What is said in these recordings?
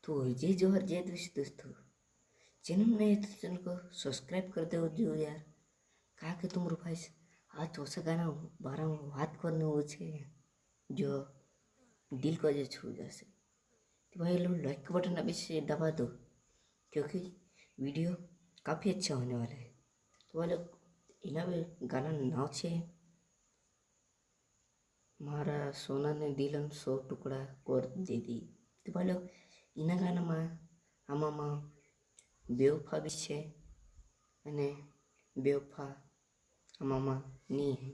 तो जय जोहर जय दोस्तों। चैनल में नए तो चैनल को सब्सक्राइब कर दो जो यार। कहा कि तुम भाई आज ચોસા ગાના બારા વાત કરने वो छे जो दिल को जो छू जैसे तो भाई लोग लाइक बटन अभी से दबा दो क्योंकि वीडियो काफ़ी अच्छा होने वाला है। तो भाई लोग इना भी गाना नाव छे मारा सोना ने दिलन 100 टुकड़ा कर दे दी। तो भाई लोग इना गाना में आमा बेवफा भी छे अने बेवफा आमा नहीं है।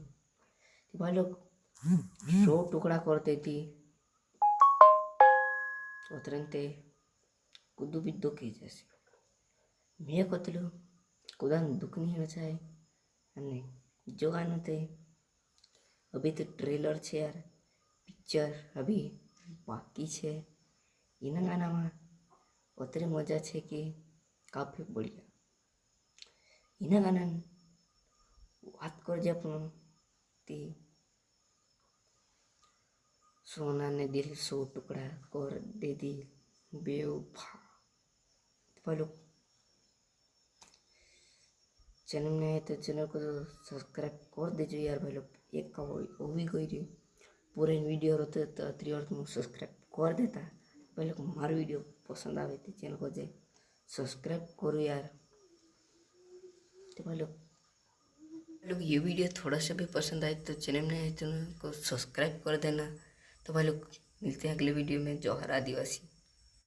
तो भाई लोग 100 टुकड़ा कर देती तुरंते कुदू भी दुखी जैसे मैं कतलू कुदा दुख नहीं होना चाहिए अने जो गाना थे अभी तो ट्रेलर छे यार पिक्चर अभी बाकी छे इना गाना में अतरे मजा छे कि काफ़ी बढ़िया इना गाना बात कर जे अपन ती सोना ने दिल 100 टुकड़ा कर दे दी बेवफा। भाई लोग चैनल में आए तो चैनल को सब्सक्राइब कर दीजिए यार। भाई लोग एक का वो भी कोई रही पूरे वीडियो रहते तो अतरी और तुम सब्सक्राइब कर देता। भाई लोग मारो वीडियो पसंद आवे तो चैनल को जाए सब्सक्राइब करो यार। तो भाई लोग ये वीडियो थोड़ा सा भी पसंद आए तो चैनल में आए चैनल को सब्सक्राइब कर देना। तो भाई लोग मिलते हैं अगले वीडियो में। जोहर आदिवासी।